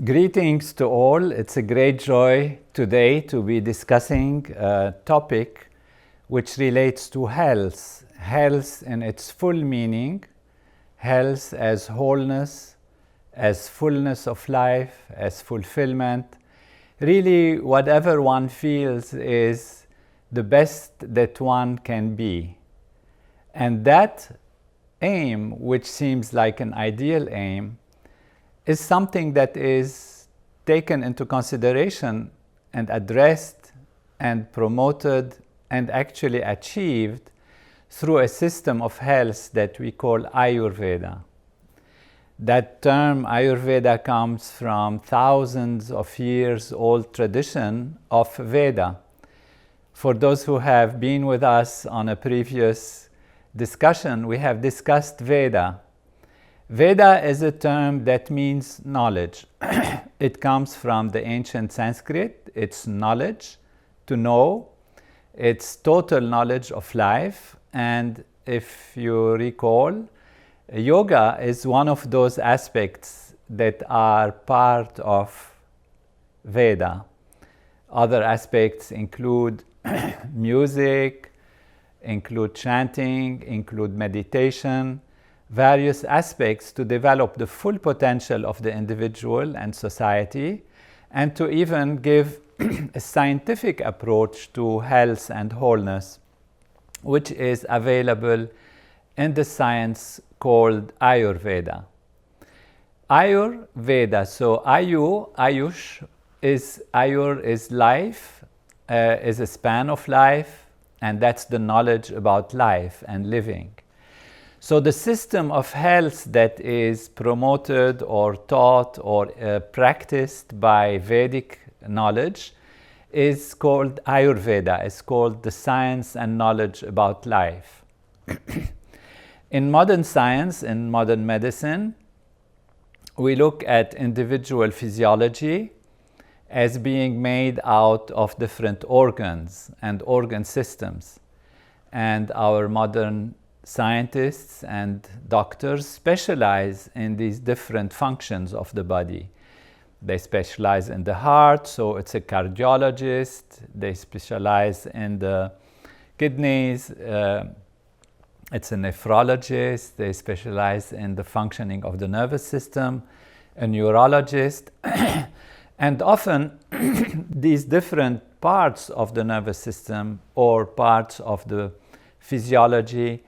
Greetings to all. It's a great joy today to be discussing a topic which relates to health. Health in its full meaning, health as wholeness, as fullness of life, as fulfillment. Really, whatever one feels is the best that one can be. And that aim, which seems like an ideal aim, is something that is taken into consideration and addressed and promoted and actually achieved through a system of health that we call Ayurveda. That term Ayurveda comes from thousands of years old tradition of Veda. For those who have been with us on a previous discussion, we have discussed Veda. Veda is a term that means knowledge. It comes from the ancient Sanskrit. It's knowledge, to know. It's total knowledge of life. And if you recall, yoga is one of those aspects that are part of Veda. Other aspects include music, include chanting, include meditation, various aspects to develop the full potential of the individual and society, and to even give a scientific approach to health and wholeness, which is available in the science called Ayurveda. Ayurveda, so Ayush is life, is a span of life, and that's the knowledge about life and living. So the system of health that is promoted or taught or practiced by Vedic knowledge is called Ayurveda. It's called the science and knowledge about life. In modern science, in modern medicine, we look at individual physiology as being made out of different organs and organ systems. And our modern scientists and doctors specialize in these different functions of the body. They specialize in the heart, so it's a cardiologist. They specialize in the kidneys, it's a nephrologist. They specialize in the functioning of the nervous system, a neurologist. And often these different parts of the nervous system or parts of the physiology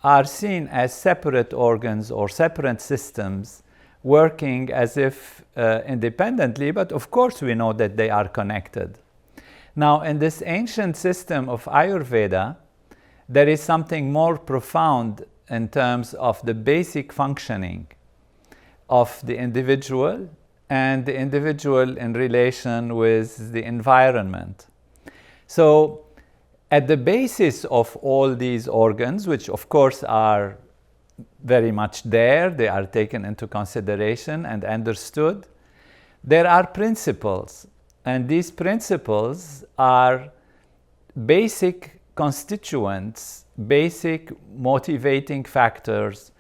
are seen as separate organs or separate systems working as if independently, but of course we know that they are connected. Now, in this ancient system of Ayurveda, there is something more profound in terms of the basic functioning of the individual and the individual in relation with the environment. So, at the basis of all these organs, which of course are very much there, they are taken into consideration and understood, there are principles. And these principles are basic constituents, basic motivating factors,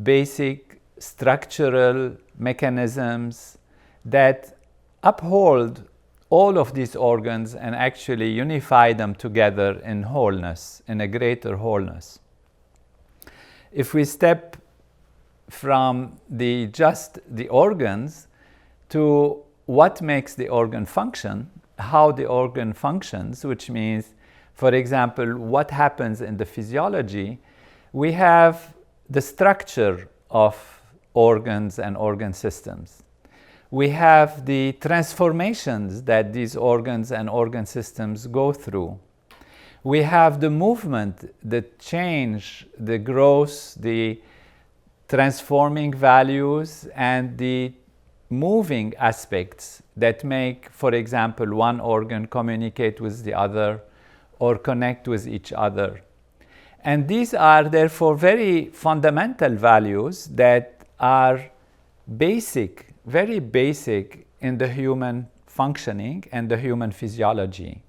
basic structural mechanisms that uphold all of these organs and actually unify them together in wholeness, in a greater wholeness. If we step from just the organs to what makes the organ function, how the organ functions, which means, for example, what happens in the physiology, we have the structure of organs and organ systems. We have the transformations that these organs and organ systems go through. We have the movement, the change, the growth, the transforming values, and the moving aspects that make, for example, one organ communicate with the other or connect with each other. And these are therefore very fundamental values that are basic, very basic in the human functioning and the human physiology.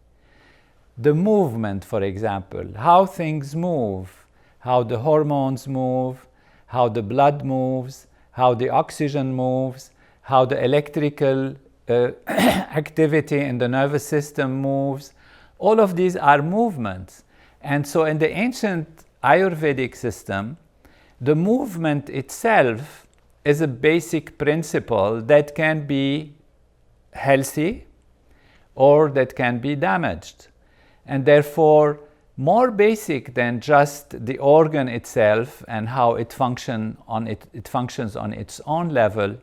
The movement, for example, how things move, how the hormones move, how the blood moves, how the oxygen moves, how the electrical activity in the nervous system moves. All of these are movements. And so in the ancient Ayurvedic system, the movement itself is a basic principle that can be healthy or that can be damaged. And therefore, more basic than just the organ itself and how it functions on its own level,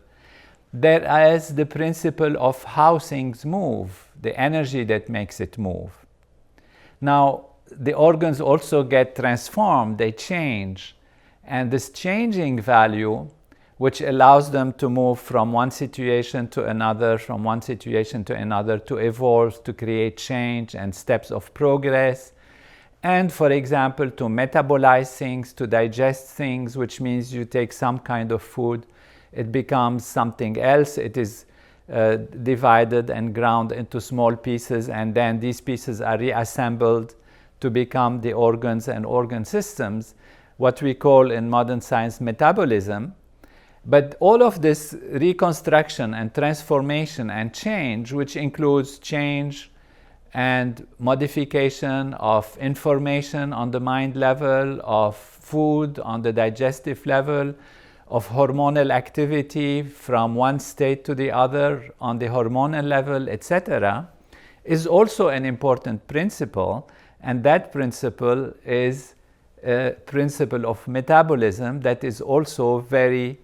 there is the principle of how things move, the energy that makes it move. Now, the organs also get transformed, they change, and this changing value, which allows them to move from one situation to another, from one situation to another, to evolve, to create change and steps of progress, and, for example, to metabolize things, to digest things, which means you take some kind of food, it becomes something else, it is divided and ground into small pieces, and then these pieces are reassembled to become the organs and organ systems, what we call in modern science metabolism. But all of this reconstruction and transformation and change, which includes change and modification of information on the mind level, of food on the digestive level, of hormonal activity from one state to the other on the hormonal level, etc., is also an important principle. And that principle is a principle of metabolism that is also very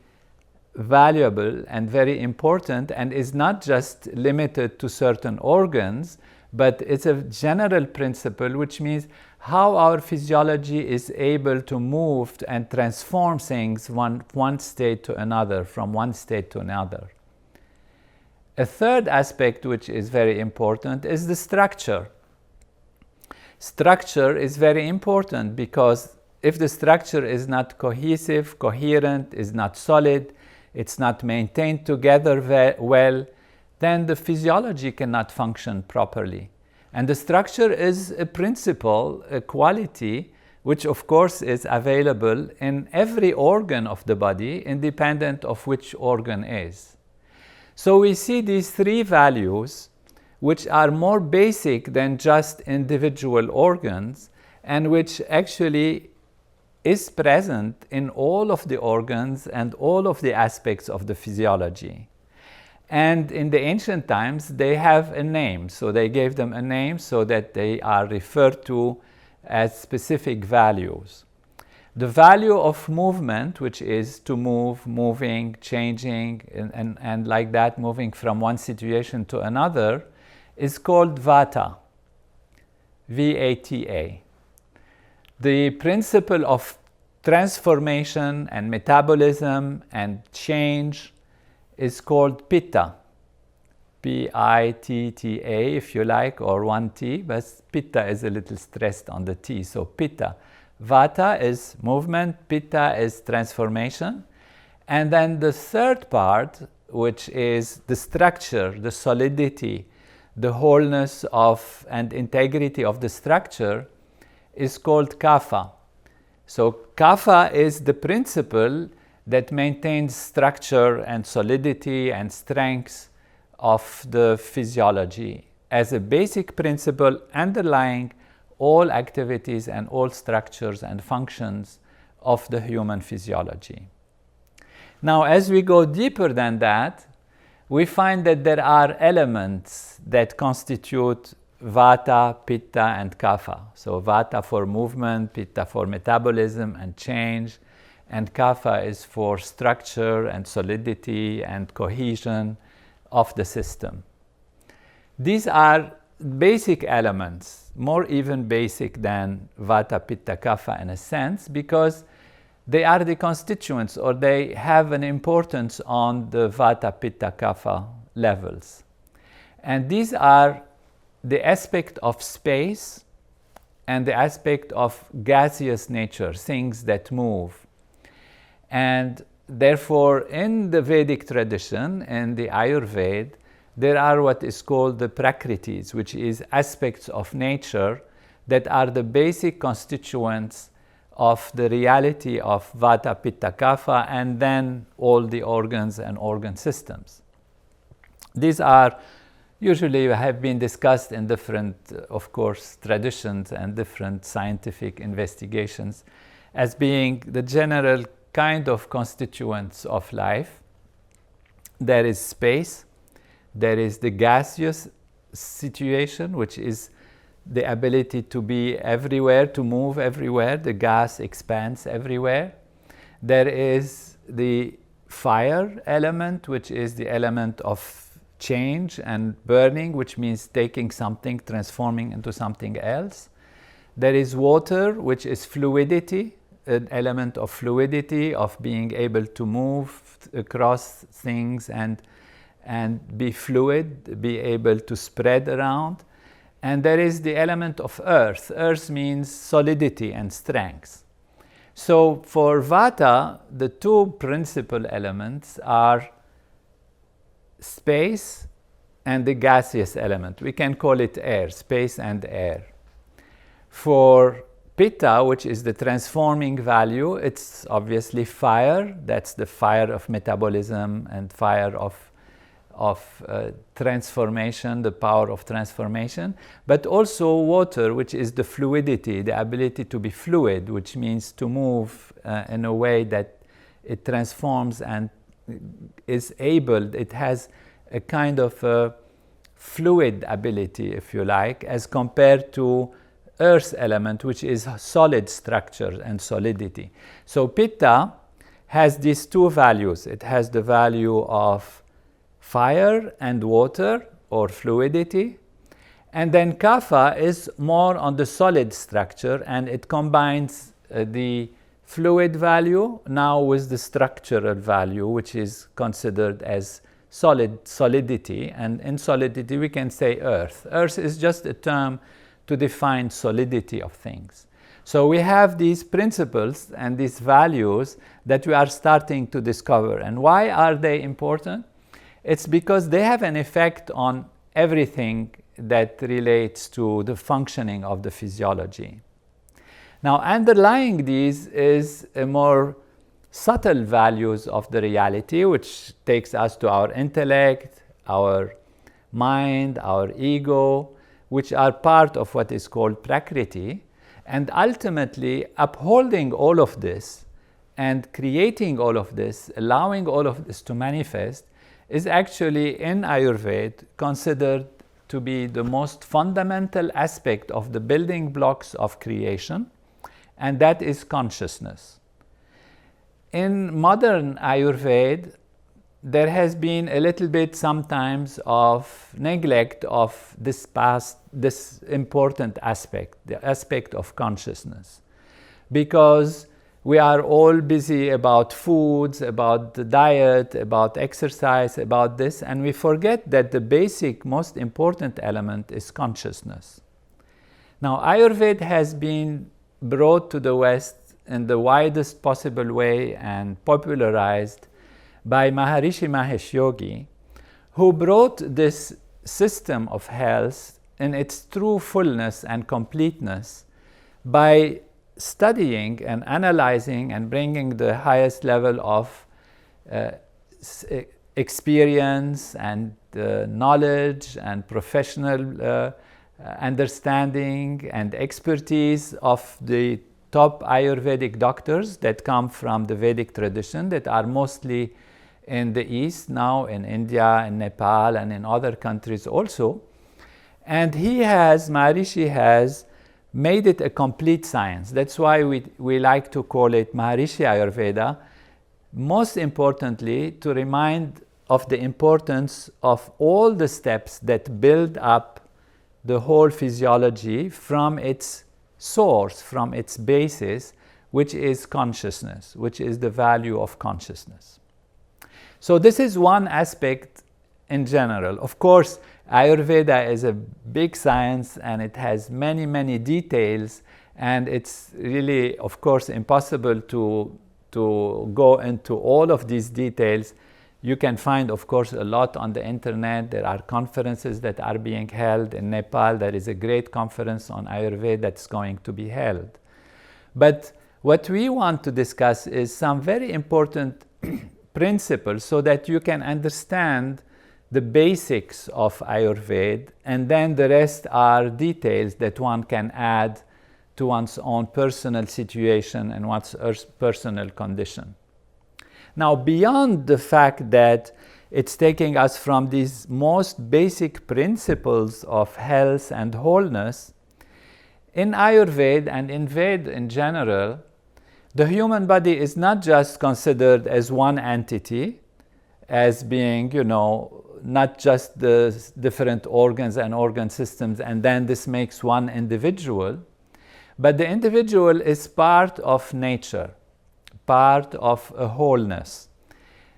valuable and very important, and is not just limited to certain organs, but it's a general principle, which means how our physiology is able to move and transform things one state to another, from one state to another. A third aspect which is very important is the structure. Structure is very important because if the structure is not cohesive, coherent, is not solid, it's not maintained together well, then the physiology cannot function properly. And the structure is a principle, a quality, which of course is available in every organ of the body, independent of which organ is. So we see these three values, which are more basic than just individual organs, and which actually is present in all of the organs and all of the aspects of the physiology. And in the ancient times, they have a name. So they gave them a name so that they are referred to as specific values. The value of movement, which is to move, moving, changing, and like that, moving from one situation to another, is called Vata, V-A-T-A. The principle of transformation and metabolism and change is called Pitta, P-I-T-T-A if you like, or one T, but Pitta is a little stressed on the T, so Pitta. Vata is movement, Pitta is transformation, and then the third part, which is the structure, the solidity, the wholeness of and integrity of the structure, is called Kapha. So Kapha is the principle that maintains structure and solidity and strength of the physiology as a basic principle underlying all activities and all structures and functions of the human physiology. Now, as we go deeper than that, we find that there are elements that constitute Vata, Pitta, and Kapha. So Vata for movement, Pitta for metabolism and change, and Kapha is for structure and solidity and cohesion of the system. These are basic elements, more even basic than Vata, Pitta, Kapha in a sense, because they are the constituents, or they have an importance on the Vata, Pitta, Kapha levels. And these are the aspect of space and the aspect of gaseous nature, things that move. And therefore, in the Vedic tradition, in the Ayurveda, there are what is called the Prakritis, which is aspects of nature that are the basic constituents of the reality of Vata, Pitta, Kapha, and then all the organs and organ systems. These are usually have been discussed in different, of course, traditions and different scientific investigations as being the general kind of constituents of life. There is space, there is the gaseous situation, which is the ability to be everywhere, to move everywhere, the gas expands everywhere. There is the fire element, which is the element of change and burning, which means taking something, transforming into something else. There is water, which is fluidity, an element of fluidity, of being able to move across things and be fluid, be able to spread around. And there is the element of earth. Earth means solidity and strength. So for Vata, the two principal elements are space and the gaseous element. We can call it air, space and air. For Pitta, which is the transforming value, it's obviously fire. That's the fire of metabolism and fire of transformation, the power of transformation. But also water, which is the fluidity, the ability to be fluid, which means to move in a way that it transforms and is able, it has a kind of a fluid ability, if you like, as compared to earth element, which is solid structure and solidity. So Pitta has these two values. It has the value of fire and water, or fluidity, and then Kapha is more on the solid structure, and it combines the fluid value now with the structural value, which is considered as solidity. And in solidity we can say earth. Earth is just a term to define solidity of things. So we have these principles and these values that we are starting to discover. And why are they important? It's because they have an effect on everything that relates to the functioning of the physiology. Now, underlying these is a more subtle values of the reality, which takes us to our intellect, our mind, our ego, which are part of what is called Prakriti. And ultimately, upholding all of this and creating all of this, allowing all of this to manifest, is actually in Ayurveda considered to be the most fundamental aspect of the building blocks of creation, and that is consciousness. In modern Ayurveda, there has been a little bit sometimes of neglect of this important aspect, the aspect of consciousness, because we are all busy about foods, about the diet, about exercise, about this, and we forget that the basic, most important element is consciousness. Now, Ayurveda has been brought to the West in the widest possible way and popularized by Maharishi Mahesh Yogi, who brought this system of health in its true fullness and completeness by studying and analyzing and bringing the highest level of experience and knowledge and professional understanding and expertise of the top Ayurvedic doctors that come from the Vedic tradition, that are mostly in the East now, in India, in Nepal, and in other countries also. And Maharishi has made it a complete science. That's why we like to call it Maharishi Ayurveda, most importantly to remind of the importance of all the steps that build up the whole physiology from its source, from its basis, which is consciousness, which is the value of consciousness. So this is one aspect in general. Of course, Ayurveda is a big science and it has many, many details, and it's really, of course, impossible to go into all of these details. You can find, of course, a lot on the internet. There are conferences that are being held. In Nepal, there is a great conference on Ayurveda that's going to be held. But what we want to discuss is some very important principles so that you can understand the basics of Ayurveda, and then the rest are details that one can add to one's own personal situation and one's personal condition. Now, beyond the fact that it's taking us from these most basic principles of health and wholeness, in Ayurveda and in Veda in general, the human body is not just considered as one entity, as being, not just the different organs and organ systems, and then this makes one individual, but the individual is part of nature, part of a wholeness,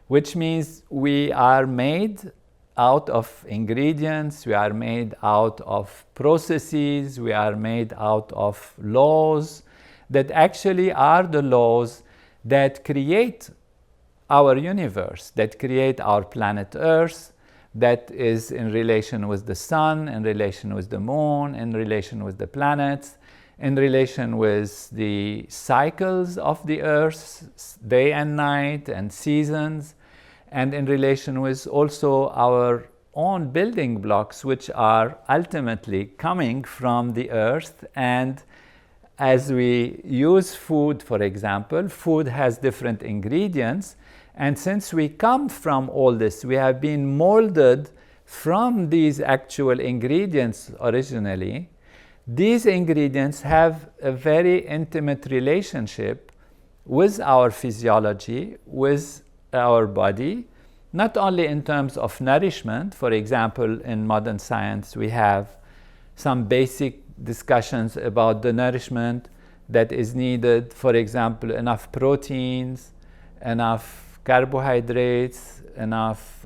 which means we are made out of ingredients, we are made out of processes, we are made out of laws that actually are the laws that create our universe, that create our planet Earth, that is in relation with the sun, in relation with the moon, in relation with the planets, in relation with the cycles of the earth, day and night and seasons, and in relation with also our own building blocks, which are ultimately coming from the earth. And as we use food, for example, food has different ingredients, and since we come from all this, we have been molded from these actual ingredients originally. These ingredients have a very intimate relationship with our physiology, with our body, not only in terms of nourishment. For example, in modern science, we have some basic discussions about the nourishment that is needed. For example, enough proteins, enough carbohydrates, enough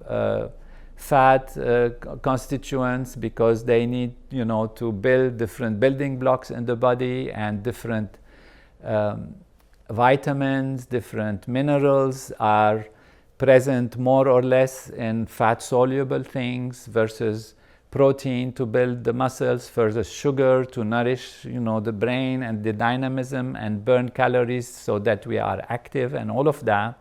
fat constituents, because they need, to build different building blocks in the body, and different vitamins, different minerals are present more or less in fat-soluble things versus protein to build the muscles versus sugar to nourish, the brain and the dynamism and burn calories so that we are active and all of that.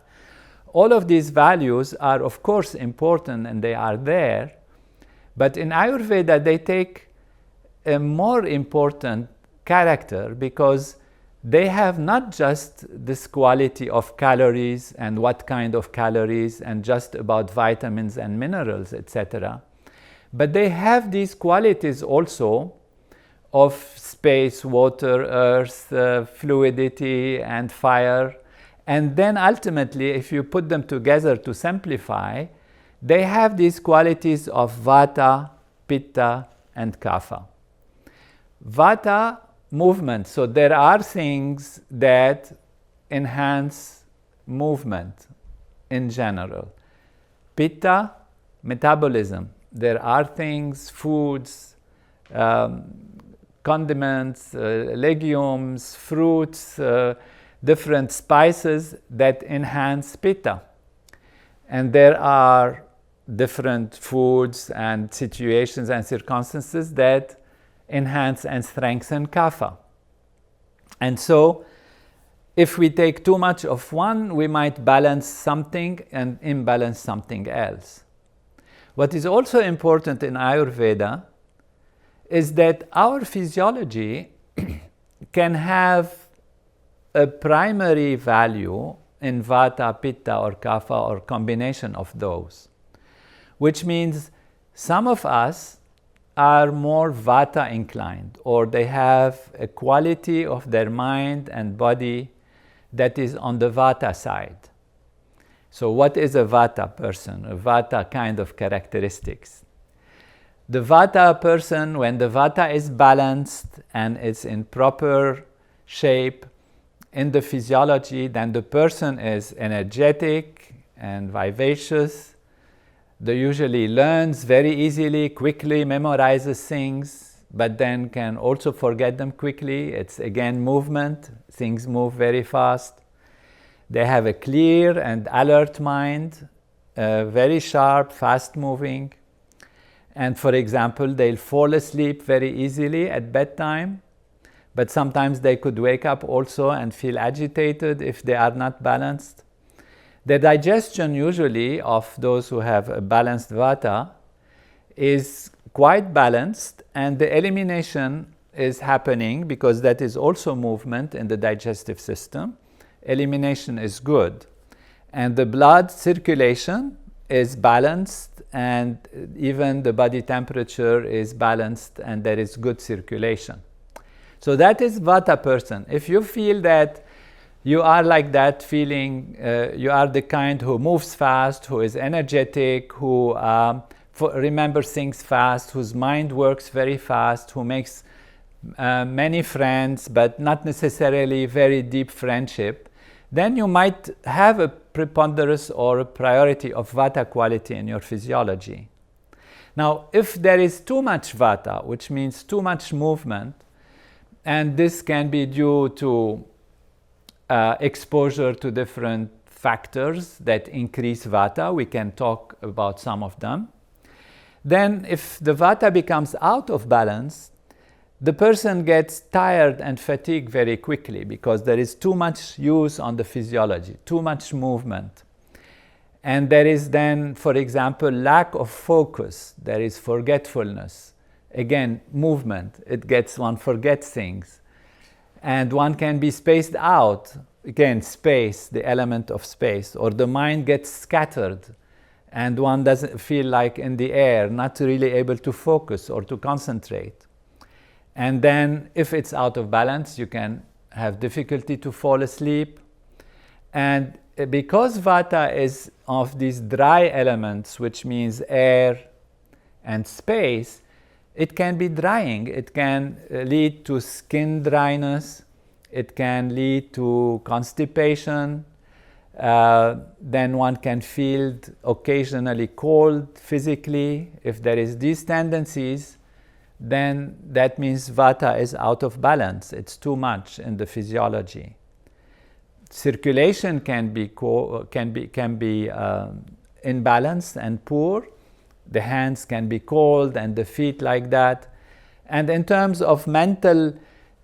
All of these values are, of course, important and they are there, but in Ayurveda they take a more important character because they have not just this quality of calories and what kind of calories and just about vitamins and minerals, etc., but they have these qualities also of space, water, earth, fluidity, and fire. And then ultimately, if you put them together to simplify, they have these qualities of Vata, Pitta, and Kapha. Vata, movement. So there are things that enhance movement in general. Pitta, metabolism. There are things, foods, condiments, legumes, fruits, different spices that enhance Pitta. And there are different foods and situations and circumstances that enhance and strengthen Kapha. And so, if we take too much of one, we might balance something and imbalance something else. What is also important in Ayurveda is that our physiology can have a primary value in Vata, Pitta, or Kapha, or combination of those, which means some of us are more Vata inclined, or they have a quality of their mind and body that is on the Vata side. So what is a Vata person? A Vata kind of characteristics. The Vata person, when the Vata is balanced and it's in proper shape in the physiology, then the person is energetic and vivacious. They usually learns very easily, quickly, memorizes things, but then can also forget them quickly. It's again movement. Things move very fast. They have a clear and alert mind, very sharp, fast-moving. And for example, they'll fall asleep very easily at bedtime, but sometimes they could wake up also and feel agitated if they are not balanced. The digestion usually of those who have a balanced Vata is quite balanced, and the elimination is happening because that is also movement in the digestive system. Elimination is good. And the blood circulation is balanced, and even the body temperature is balanced, and there is good circulation. So that is Vata person. If you feel that you are like that feeling, you are the kind who moves fast, who is energetic, who remembers things fast, whose mind works very fast, who makes many friends, but not necessarily very deep friendship, then you might have a preponderance or a priority of Vata quality in your physiology. Now, if there is too much Vata, which means too much movement, and this can be due to exposure to different factors that increase Vata, we can talk about some of them. Then if the Vata becomes out of balance, the person gets tired and fatigued very quickly because there is too much use on the physiology, too much movement. And there is then, for example, lack of focus, there is forgetfulness. Again, movement, one forgets things. And one can be spaced out, again, space, the element of space, or the mind gets scattered and one doesn't feel like in the air, not really able to focus or to concentrate. And then if it's out of balance, you can have difficulty to fall asleep. And because Vata is of these dry elements, which means air and space, it can be drying. It can lead to skin dryness. It can lead to constipation. Then one can feel occasionally cold physically. If there is these tendencies, then that means Vata is out of balance. It's too much in the physiology. Circulation can be imbalanced and poor. The hands can be cold and the feet like that. And in terms of mental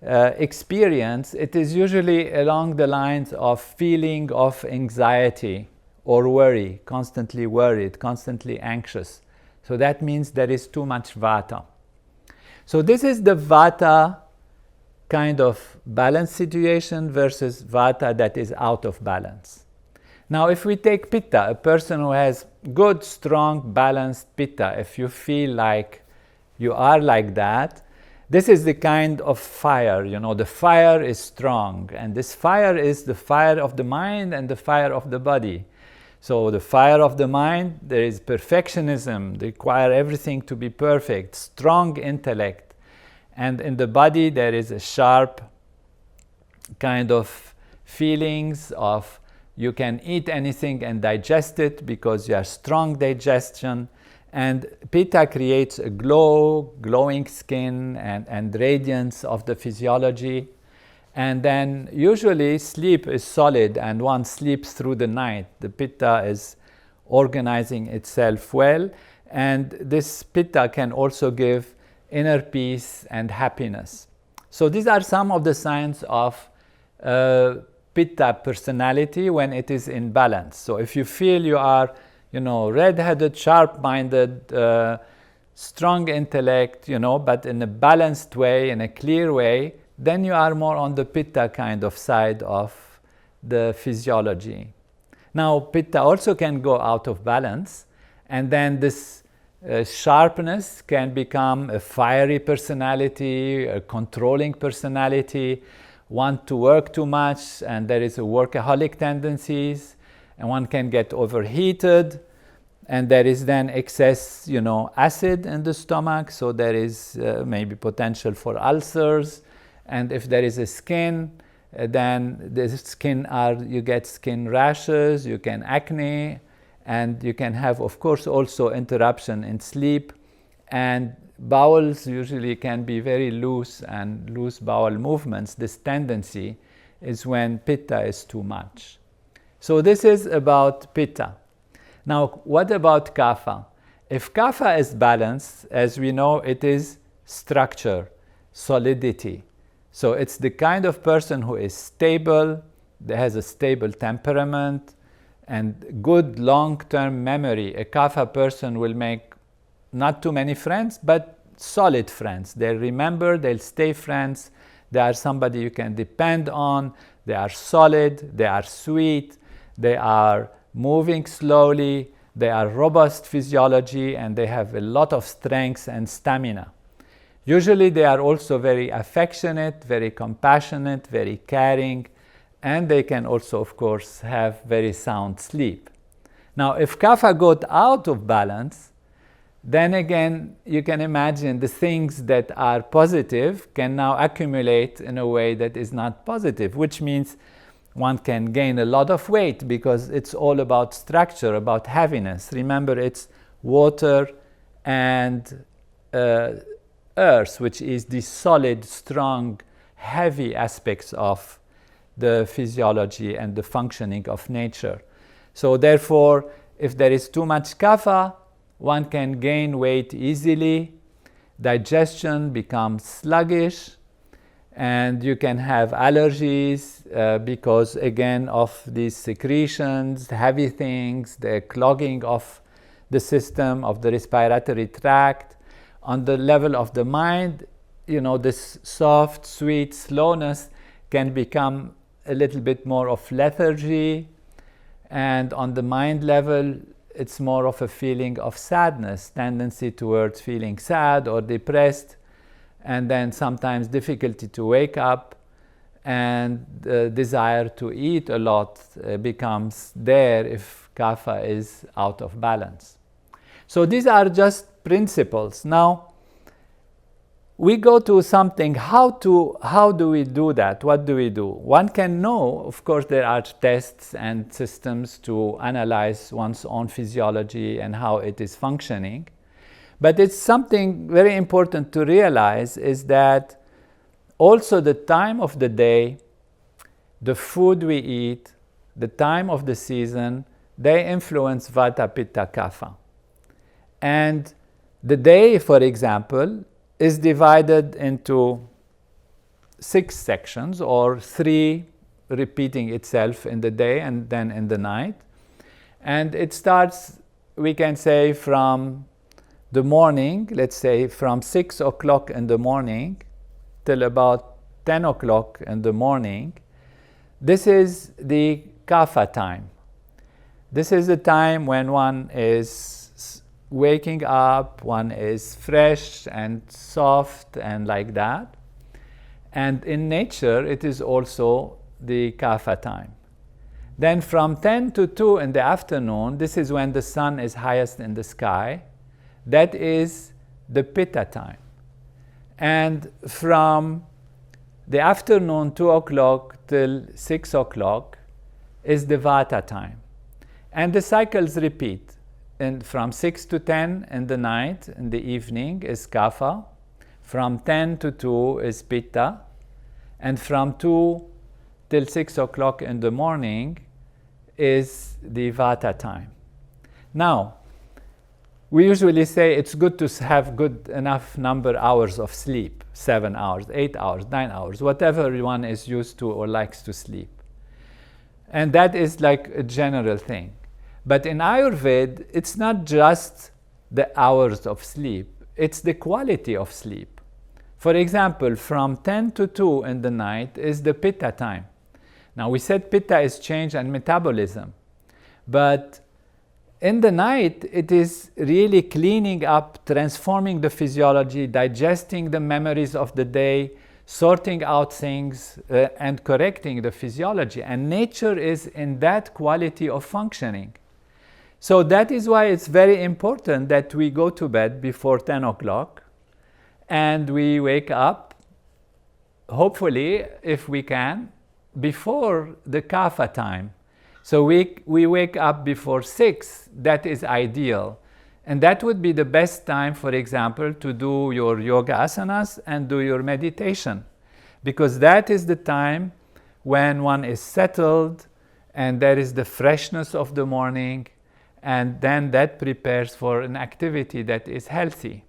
experience, it is usually along the lines of feeling of anxiety or worry, constantly worried, constantly anxious. So that means there is too much Vata. So this is the Vata kind of balance situation versus Vata that is out of balance. Now if we take Pitta, a person who has good, strong, balanced Pitta, if you feel like you are like that, this is the kind of fire, the fire is strong, and this fire is the fire of the mind and the fire of the body. So the fire of the mind, there is perfectionism, they require everything to be perfect, strong intellect. And in the body there is a sharp kind of feelings of you can eat anything and digest it because you have strong digestion. And Pitta creates a glowing skin and radiance of the physiology. And then usually sleep is solid and one sleeps through the night. The Pitta is organizing itself well, and this Pitta can also give inner peace and happiness. So these are some of the signs of Pitta personality when it is in balance. So if you feel you are red-headed, sharp-minded, strong intellect, but in a balanced way, in a clear way, then you are more on the Pitta kind of side of the physiology. Now, Pitta also can go out of balance, and then this sharpness can become a fiery personality, a controlling personality, want to work too much, and there is a workaholic tendencies, and one can get overheated, and there is then excess, acid in the stomach, so there is maybe potential for ulcers. And if there is a skin, then you get skin rashes, you can acne, and you can have, of course, also interruption in sleep. And bowels usually can be very loose, and loose bowel movements. This tendency is when Pitta is too much. So this is about Pitta. Now, what about Kapha? If Kapha is balanced, as we know, it is structure, solidity. So it's the kind of person who is stable, that has a stable temperament, and good long-term memory. A Kapha person will make not too many friends, but solid friends. They'll remember, they'll stay friends. They are somebody you can depend on. They are solid, they are sweet, they are moving slowly, they are robust physiology, and they have a lot of strength and stamina. Usually they are also very affectionate, very compassionate, very caring, and they can also, of course, have very sound sleep. Now, if Kapha got out of balance, then again, you can imagine the things that are positive can now accumulate in a way that is not positive, which means one can gain a lot of weight because it's all about structure, about heaviness. Remember, it's water and earth, which is the solid, strong, heavy aspects of the physiology and the functioning of nature. So therefore, if there is too much Kapha, one can gain weight easily, digestion becomes sluggish, and you can have allergies because, again, of these secretions, heavy things, the clogging of the system, of the respiratory tract. On the level of the mind, this soft, sweet slowness can become a little bit more of lethargy, and on the mind level, it's more of a feeling of sadness, tendency towards feeling sad or depressed, and then sometimes difficulty to wake up, and the desire to eat a lot becomes there if Kapha is out of balance. So these are just principles. Now, we go to something, how do we do that? What do we do? One can know, of course, there are tests and systems to analyze one's own physiology and how it is functioning. But it's something very important to realize is that also the time of the day, the food we eat, the time of the season, they influence Vata, Pitta, Kapha. And the day, for example, is divided into 6 sections, or 3 repeating itself in the day and then in the night. And it starts, we can say, from the morning, let's say from 6 o'clock in the morning till about 10 o'clock in the morning. This is the Kapha time. This is the time when one is waking up, one is fresh and soft and like that. And in nature, it is also the Kapha time. Then from 10 to 2 in the afternoon, this is when the sun is highest in the sky. That is the Pitta time. And from the afternoon, 2 o'clock till 6 o'clock is the Vata time. And the cycles repeat. And from 6 to 10 in the night, in the evening, is Kapha. From 10 to 2 is Pitta. And from 2 till 6 o'clock in the morning is the Vata time. Now, we usually say it's good to have good enough number hours of sleep, 7 hours, 8 hours, 9 hours, whatever one is used to or likes to sleep. And that is like a general thing. But in Ayurveda, it's not just the hours of sleep, it's the quality of sleep. For example, from 10 to 2 in the night is the Pitta time. Now, we said Pitta is change and metabolism, but in the night, it is really cleaning up, transforming the physiology, digesting the memories of the day, sorting out things, and correcting the physiology. And nature is in that quality of functioning. So that is why it's very important that we go to bed before 10 o'clock and we wake up, hopefully, if we can, before the Kapha time. So we wake up before 6, that is ideal. And that would be the best time, for example, to do your yoga asanas and do your meditation. Because that is the time when one is settled and there is the freshness of the morning, and then that prepares for an activity that is healthy.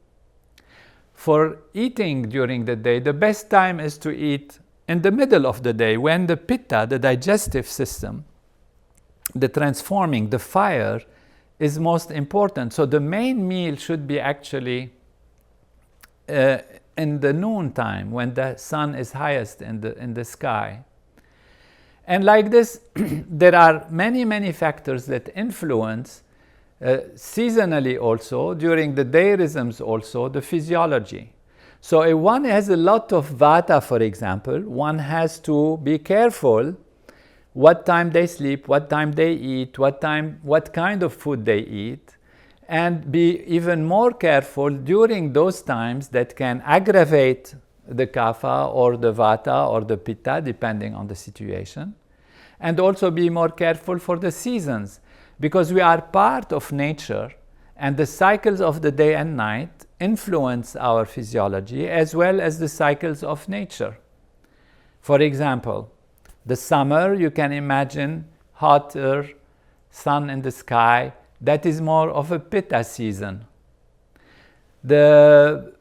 For eating during the day, the best time is to eat in the middle of the day when the Pitta, the digestive system, the transforming, the fire, is most important. So the main meal should be actually in the noon time, when the sun is highest in the sky. And like this, there are many factors that influence seasonally also, during the day rhythms also, the physiology. So if one has a lot of Vata, for example, one has to be careful what time they sleep, what time they eat, what kind of food they eat, and be even more careful during those times that can aggravate the Kapha or the Vata or the Pitta, depending on the situation. And also be more careful for the seasons, because we are part of nature, and the cycles of the day and night influence our physiology as well as the cycles of nature. For example, the summer, you can imagine hotter, sun in the sky, that is more of a Pitta season. The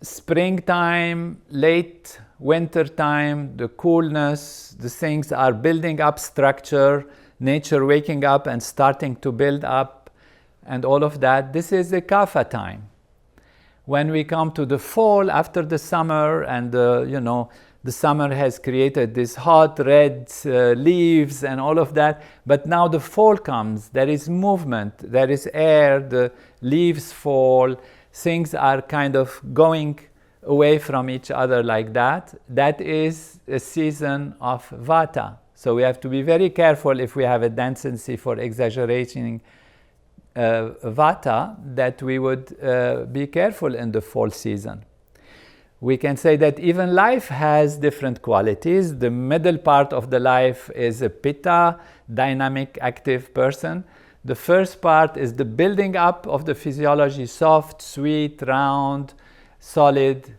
springtime, late winter time, the coolness, the things are building up structure, nature waking up and starting to build up, and all of that. This is the Kapha time. When we come to the fall, after the summer, and the summer has created this hot red leaves and all of that, but now the fall comes, there is movement, there is air, the leaves fall, things are kind of going away from each other like that. That is a season of Vata. So we have to be very careful if we have a tendency for exaggerating Vata, that we would be careful in the fall season. We can say that even life has different qualities. The middle part of the life is a Pitta, dynamic, active person. The first part is the building up of the physiology, soft, sweet, round, solid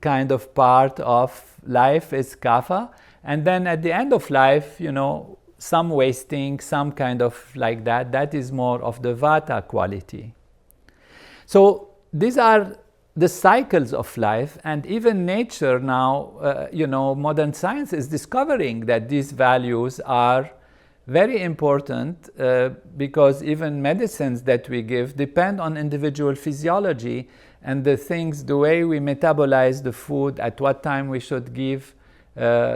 kind of part of life is Kapha. And then at the end of life, some wasting, some kind of like that, that is more of the Vata quality. So these are the cycles of life, and even nature now, modern science is discovering that these values are very important, because even medicines that we give depend on individual physiology and the way we metabolize the food, at what time we should give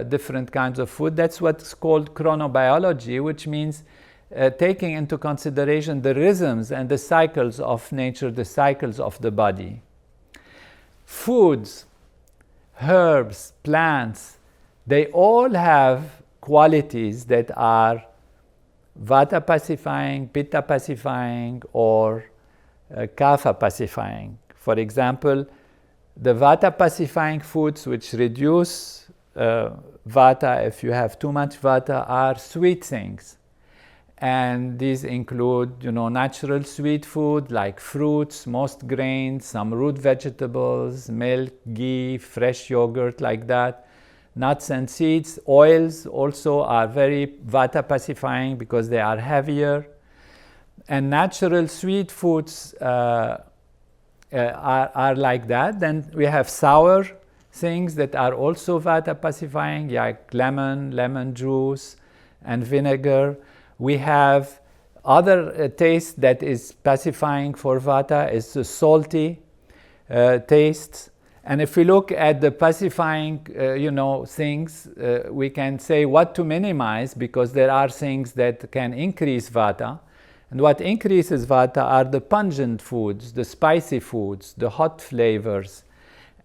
different kinds of food. That's what's called chronobiology, which means taking into consideration the rhythms and the cycles of nature, the cycles of the body. Foods, herbs, plants, they all have qualities that are Vata pacifying, Pitta pacifying, or Kapha pacifying. For example, the Vata pacifying foods, which reduce Vata if you have too much Vata, are sweet things. And these include, natural sweet food like fruits, most grains, some root vegetables, milk, ghee, fresh yogurt, like that. Nuts and seeds. Oils also are very Vata pacifying because they are heavier. And natural sweet foods are like that. Then we have sour things that are also Vata pacifying, like lemon juice, and vinegar. We have other taste that is pacifying for Vata, is the salty tastes. And if we look at the pacifying, things, we can say what to minimize, because there are things that can increase Vata. And what increases Vata are the pungent foods, the spicy foods, the hot flavors,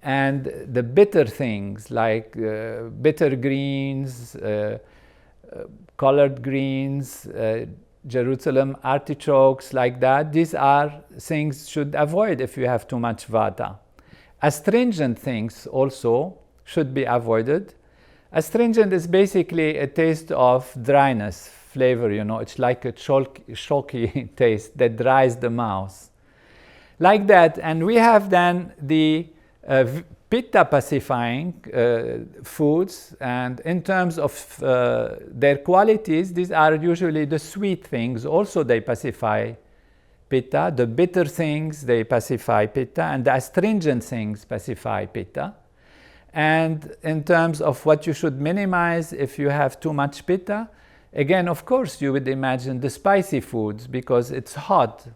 and the bitter things like bitter greens, collard greens, Jerusalem artichokes, like that. These are things should avoid if you have too much Vata. Astringent things also should be avoided. Astringent is basically a taste of dryness, flavor, it's like a chalky taste that dries the mouth. Like that, and we have then the Pitta pacifying foods, and in terms of their qualities, these are usually the sweet things. Also they pacify Pitta. The bitter things, they pacify Pitta, and the astringent things pacify Pitta. And in terms of what you should minimize if you have too much Pitta, Again, of course, you would imagine the spicy foods because it's hot.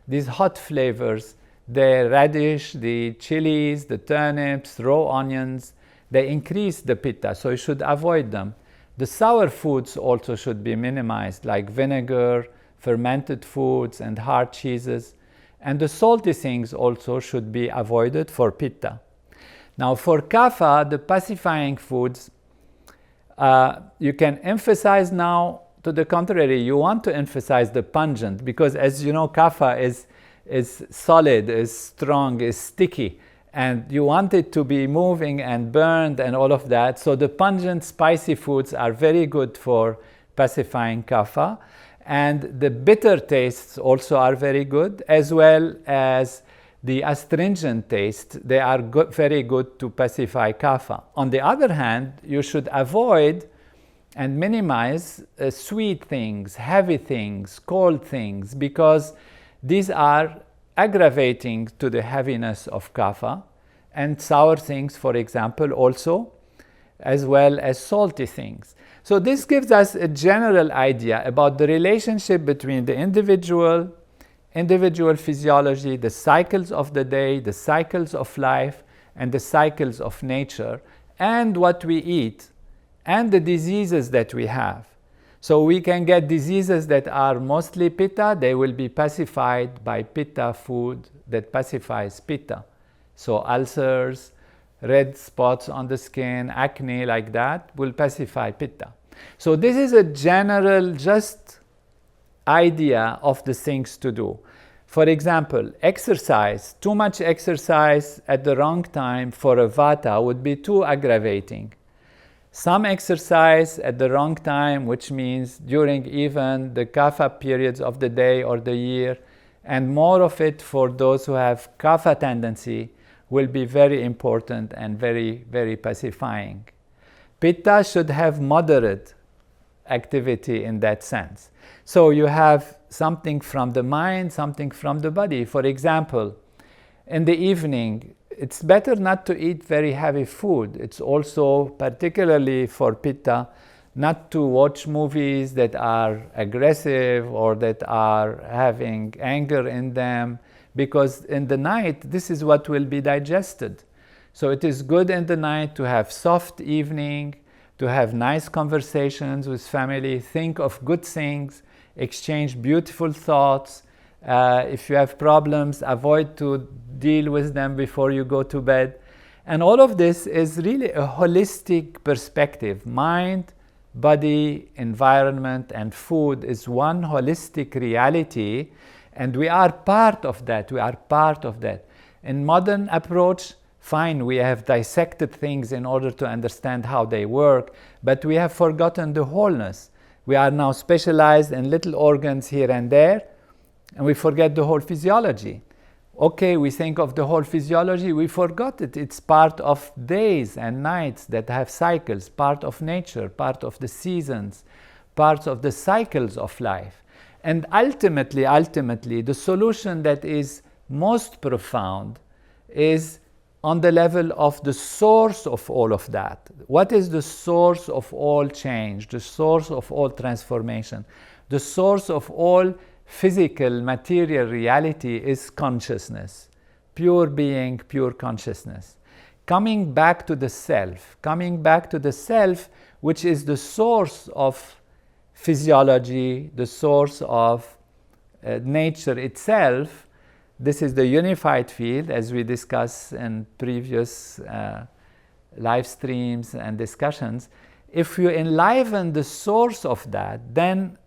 These hot flavors, the radish, the chilies, the turnips, raw onions, they increase the pitta, so you should avoid them. The sour foods also should be minimized, like vinegar, fermented foods, and hard cheeses. And the salty things also should be avoided for pitta. Now for kapha, the pacifying foods, you can emphasize now, to the contrary, you want to emphasize the pungent, because as you know, kapha is solid, is strong, is sticky, and you want it to be moving and burned and all of that. So the pungent, spicy foods are very good for pacifying kapha. And the bitter tastes also are very good, as well as the astringent taste. They are very good to pacify kapha. On the other hand, you should avoid and minimize sweet things, heavy things, cold things, because these are aggravating to the heaviness of kapha, and sour things, for example, also, as well as salty things. So this gives us a general idea about the relationship between the individual physiology, the cycles of the day, the cycles of life, and the cycles of nature, and what we eat, and the diseases that we have. So we can get diseases that are mostly pitta, they will be pacified by pitta food that pacifies pitta. So ulcers, red spots on the skin, acne, like that, will pacify pitta. So this is a general just idea of the things to do. For example, exercise. Too much exercise at the wrong time for a vata would be too aggravating. Some exercise at the wrong time, which means during even the kapha periods of the day or the year, and more of it for those who have kapha tendency, will be very important and very, very pacifying. Pitta should have moderate activity in that sense. So you have something from the mind, something from the body. For example, in the evening, it's better not to eat very heavy food. It's also, particularly for pitta, not to watch movies that are aggressive or that are having anger in them, because in the night, this is what will be digested. So it is good in the night to have soft evening, to have nice conversations with family, think of good things, exchange beautiful thoughts. If you have problems, avoid to deal with them before you go to bed. And all of this is really a holistic perspective. Mind, body, environment, and food is one holistic reality, and we are part of that. We are part of that. In modern approach, fine, we have dissected things in order to understand how they work, but we have forgotten the wholeness. We are now specialized in little organs here and there, and we forget the whole physiology. Okay, we think of the whole physiology, we forgot it. It's part of days and nights that have cycles, part of nature, part of the seasons, parts of the cycles of life. And ultimately, the solution that is most profound is on the level of the source of all of that. What is the source of all change, the source of all transformation? The source of all physical, material reality is consciousness, pure being, pure consciousness. Coming back to the self, which is the source of physiology, the source of nature itself. This is the unified field, as we discussed in previous live streams and discussions. If you enliven the source of that, then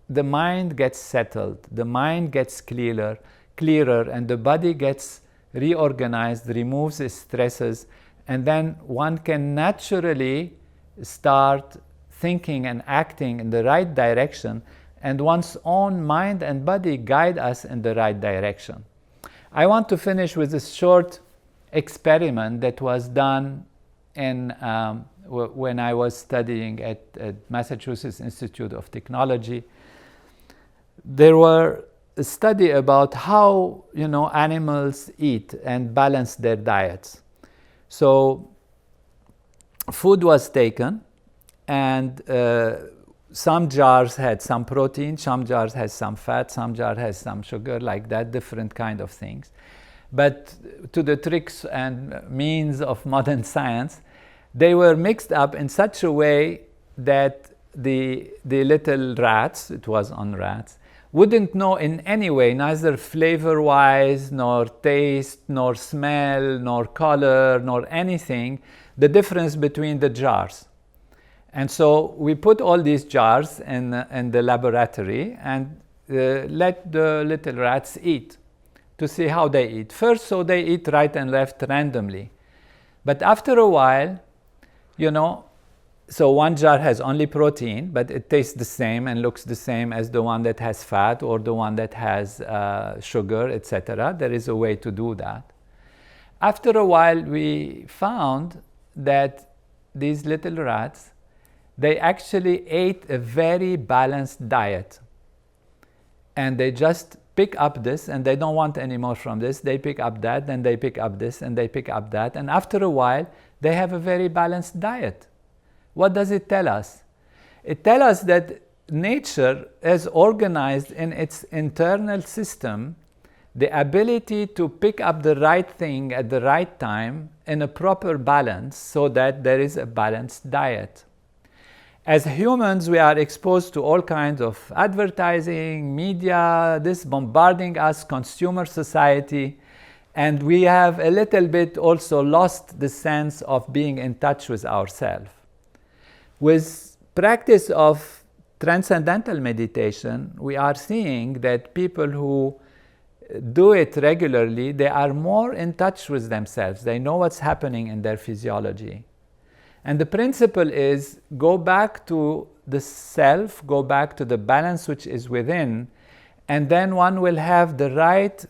the mind gets settled, the mind gets clearer, and the body gets reorganized, removes its stresses, and then one can naturally start thinking and acting in the right direction, and one's own mind and body guide us in the right direction. I want to finish with a short experiment that was done in, when I was studying at Massachusetts Institute of Technology. There were a study about how animals eat and balance their diets. So food was taken, and some jars had some protein, some jars has some fat, some jar has some sugar, like that, different kind of things. But to the tricks and means of modern science, they were mixed up in such a way that the little rats, it was on rats, wouldn't know in any way, neither flavor-wise, nor taste, nor smell, nor color, nor anything, the difference between the jars. And so we put all these jars in the laboratory and let the little rats eat to see how they eat. First, so they eat right and left randomly. But after a while, you know, so one jar has only protein, but it tastes the same and looks the same as the one that has fat or the one that has sugar, etc. There is a way to do that. After a while, we found that these little rats, they actually ate a very balanced diet. And they just pick up this, and they don't want any more from this. They pick up that, then they pick up this, and they pick up that. And after a while, they have a very balanced diet. What does it tell us? It tells us that nature has organized in its internal system the ability to pick up the right thing at the right time in a proper balance so that there is a balanced diet. As humans, we are exposed to all kinds of advertising, media, this bombarding us, consumer society, and we have a little bit also lost the sense of being in touch with ourselves. With practice of transcendental meditation, we are seeing that people who do it regularly, they are more in touch with themselves. They know what's happening in their physiology. And the principle is go back to the self, go back to the balance which is within, and then one will have the right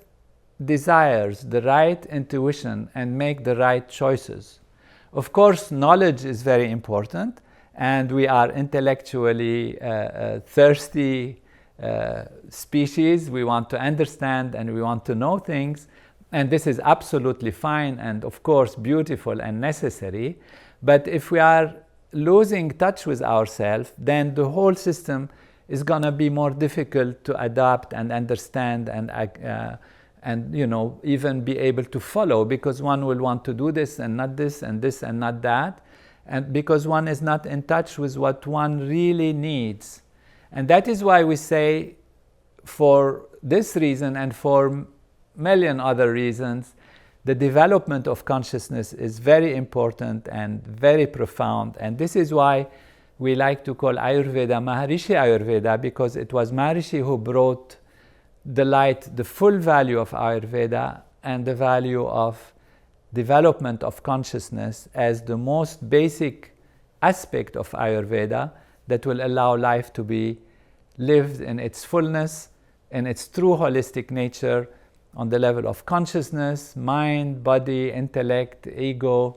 desires, the right intuition, and make the right choices. Of course, knowledge is very important, and we are intellectually thirsty species. We want to understand and we want to know things, and this is absolutely fine and of course beautiful and necessary. But if we are losing touch with ourselves, then the whole system is going to be more difficult to adapt and understand and you know, even be able to follow, because one will want to do this and not this and this and not that, and because one is not in touch with what one really needs. And that is why we say, for this reason and for million other reasons, the development of consciousness is very important and very profound. And this is why we like to call Ayurveda Maharishi Ayurveda, because it was Maharishi who brought the light, the full value of Ayurveda and the value of development of consciousness as the most basic aspect of Ayurveda that will allow life to be lived in its fullness, in its true holistic nature, on the level of consciousness, mind, body, intellect, ego,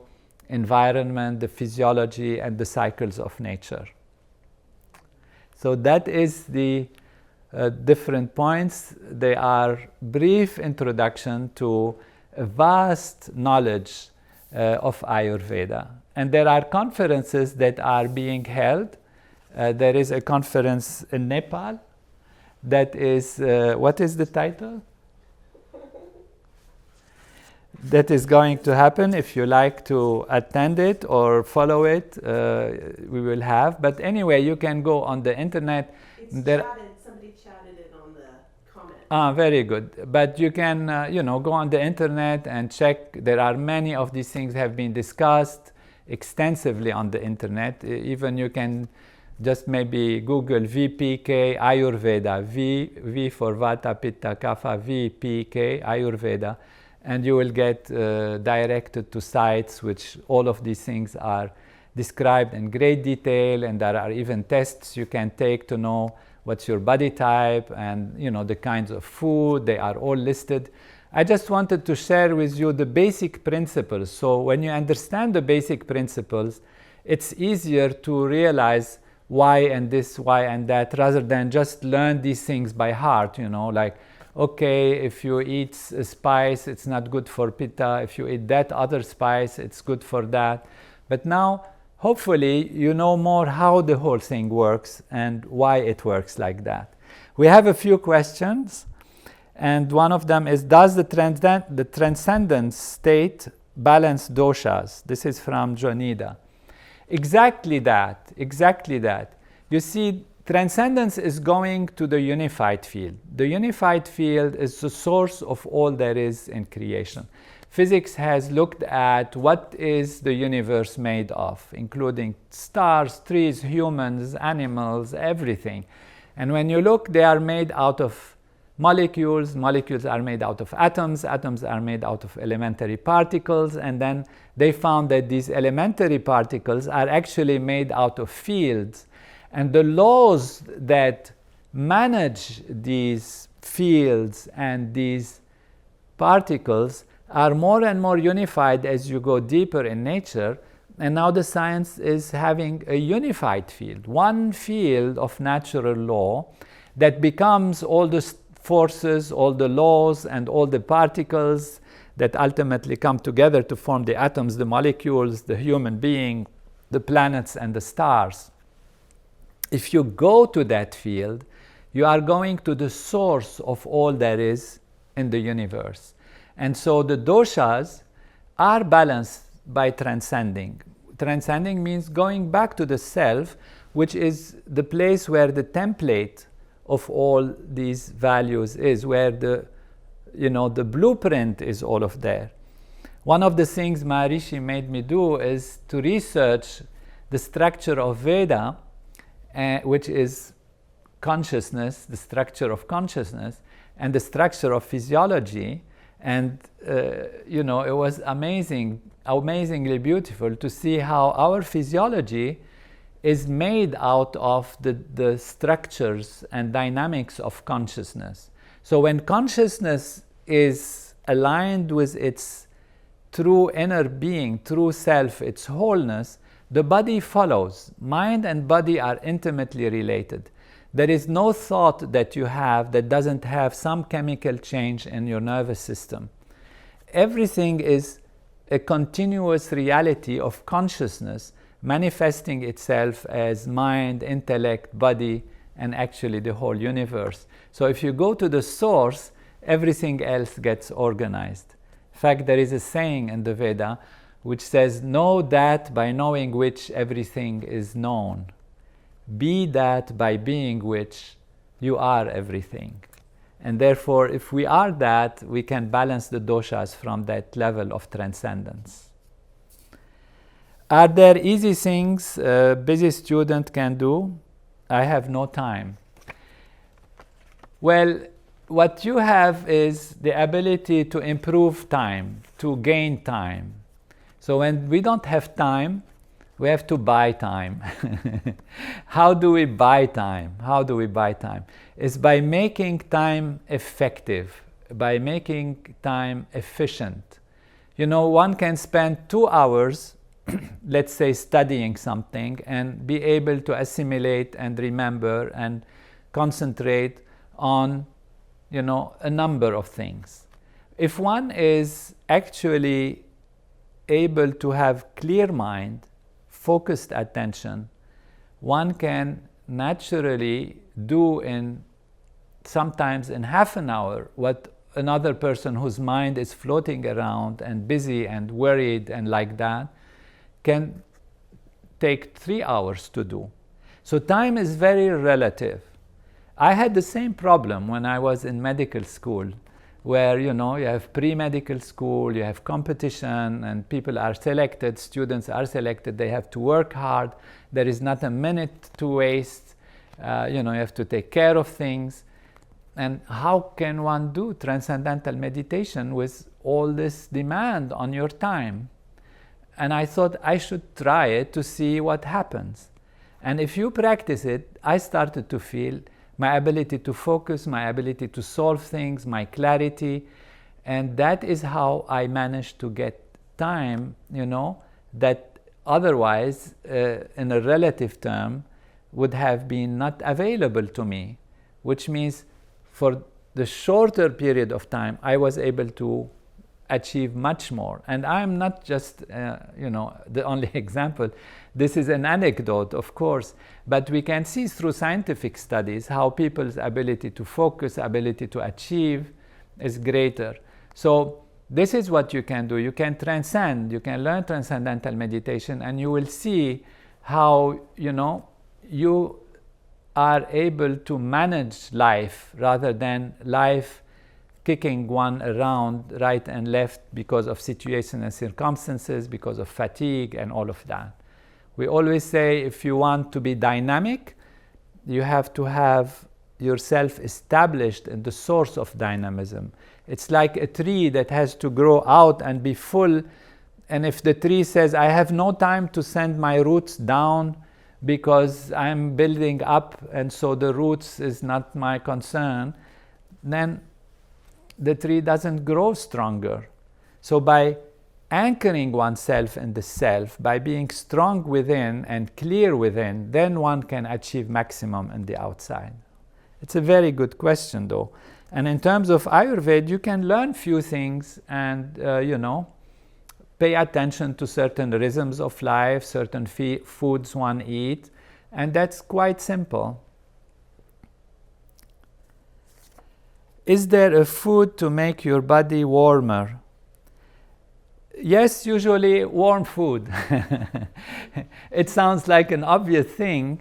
environment, the physiology, and the cycles of nature. So that is the different points. They are brief introduction to a vast knowledge of Ayurveda. And there are conferences that are being held. There is a conference in Nepal that is, what is the title? That is going to happen. If you like to attend it or follow it, we will have. But anyway, you can go on the internet. Somebody chatted it on the comment. Very good. But you can, go on the internet and check. There are many of these things have been discussed extensively on the internet. Even you can just maybe Google VPK Ayurveda, V for Vata, Pitta, Kapha, VPK Ayurveda, and you will get directed to sites which all of these things are described in great detail, and there are even tests you can take to know what's your body type and the kinds of food. They are all listed. I just wanted to share with you the basic principles. So when you understand the basic principles, it's easier to realize why and this, why and that, rather than just learn these things by heart, like, okay, if you eat a spice, it's not good for Pitta. If you eat that other spice, it's good for that. But now, hopefully you know more how the whole thing works and why it works like that. We have a few questions, and one of them is, does the transcendent state balance doshas? This is from Jonida. Exactly that, exactly that. You see, transcendence is going to the unified field. The unified field is the source of all there is in creation. Physics has looked at what is the universe made of, including stars, trees, humans, animals, everything. And when you look, they are made out of molecules. Molecules are made out of atoms. Atoms are made out of elementary particles. And then they found that these elementary particles are actually made out of fields. And the laws that manage these fields and these particles are more and more unified as you go deeper in nature. And now the science is having a unified field, one field of natural law that becomes all the forces, all the laws, and all the particles that ultimately come together to form the atoms, the molecules, the human being, the planets, and the stars. If you go to that field, you are going to the source of all there is in the universe. And so the doshas are balanced by transcending. Transcending means going back to the self, which is the place where the template of all these values is, where the blueprint is all of there. One of the things Maharishi made me do is to research the structure of Veda, which is consciousness, the structure of consciousness, and the structure of physiology. And it was amazingly beautiful to see how our physiology is made out of the structures and dynamics of consciousness. So when consciousness is aligned with its true inner being, true self, its wholeness, the body follows. Mind and body are intimately related. There is no thought that you have that doesn't have some chemical change in your nervous system. Everything is a continuous reality of consciousness manifesting itself as mind, intellect, body, and actually the whole universe. So if you go to the source, everything else gets organized. In fact, there is a saying in the Veda which says, know that by knowing which everything is known. Be that by being which you are everything. And therefore, if we are that, we can balance the doshas from that level of transcendence. Are there easy things a busy student can do? I have no time. Well, what you have is the ability to improve time, to gain time. So when we don't have time, we have to buy time. How do we buy time? How do we buy time? It's by making time effective, by making time efficient. One can spend 2 hours, let's say, studying something and be able to assimilate and remember and concentrate on, a number of things. If one is actually able to have clear mind, focused attention, one can naturally do sometimes in half an hour what another person whose mind is floating around and busy and worried and like that can take 3 hours to do. So time is very relative. I had the same problem when I was in medical school, where you have pre-medical school, you have competition, and people are selected, students are selected, they have to work hard, there is not a minute to waste, you have to take care of things. And how can one do transcendental meditation with all this demand on your time? And I thought I should try it to see what happens. And if you practice it, I started to feel my ability to focus, my ability to solve things, my clarity. And that is how I managed to get time, that otherwise, in a relative term, would have been not available to me, which means for the shorter period of time, I was able to achieve much more. And I'm not just, the only example. This is an anecdote, of course, but we can see through scientific studies how people's ability to focus, ability to achieve is greater. So this is what you can do. You can transcend, you can learn transcendental meditation, and you will see how, you are able to manage life rather than life kicking one around right and left because of situations and circumstances, because of fatigue and all of that. We always say if you want to be dynamic, you have to have yourself established in the source of dynamism. It's like a tree that has to grow out and be full, and if the tree says, I have no time to send my roots down because I'm building up and so the roots is not my concern, then the tree doesn't grow stronger. So by anchoring oneself in the self, by being strong within and clear within, then one can achieve maximum in the outside. It's a very good question though. And in terms of Ayurveda, you can learn few things and, pay attention to certain rhythms of life, certain foods one eats, and that's quite simple. Is there a food to make your body warmer? Yes, usually warm food. It sounds like an obvious thing,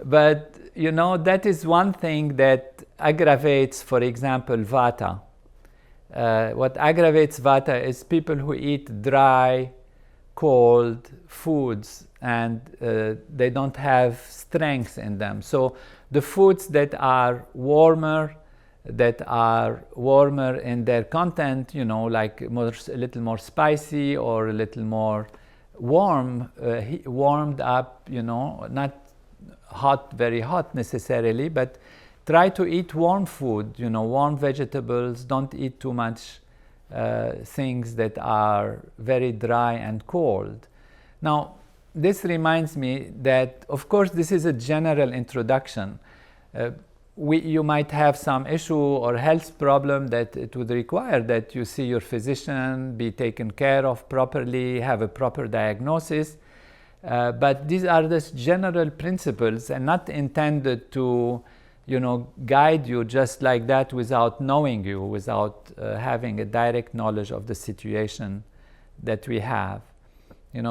but that is one thing that aggravates, for example, Vata. What aggravates Vata is people who eat dry, cold foods and they don't have strength in them. So the foods that are warmer in their content, like a little more spicy or a little more warmed up, not hot, very hot necessarily, but try to eat warm food, warm vegetables. Don't eat too much things that are very dry and cold. Now, this reminds me that, of course, this is a general introduction. You might have some issue or health problem that it would require that you see your physician, be taken care of properly, have a proper diagnosis. But these are just general principles and not intended to guide you just like that without knowing you, without having a direct knowledge of the situation that we have.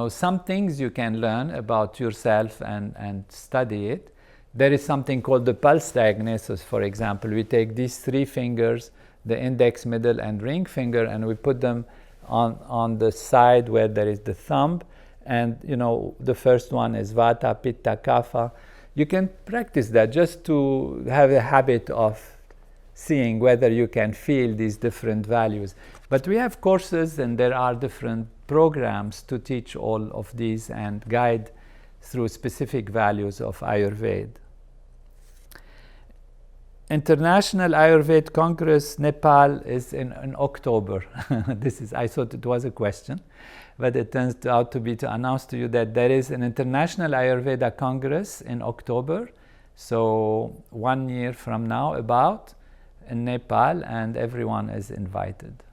Some things you can learn about yourself and study it. There is something called the pulse diagnosis, for example. We take these three fingers, the index, middle, and ring finger, and we put them on the side where there is the thumb. And the first one is Vata, Pitta, Kapha. You can practice that just to have a habit of seeing whether you can feel these different values. But we have courses and there are different programs to teach all of these and guide through specific values of Ayurveda. International Ayurveda Congress, Nepal, is in October. I thought it was a question, but it turns out to be to announce to you that there is an International Ayurveda Congress in October, so 1 year from now about, in Nepal, and everyone is invited.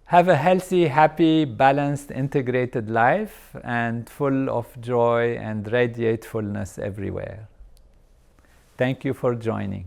Have a healthy, happy, balanced, integrated life and full of joy and radiate fullness everywhere. Thank you for joining.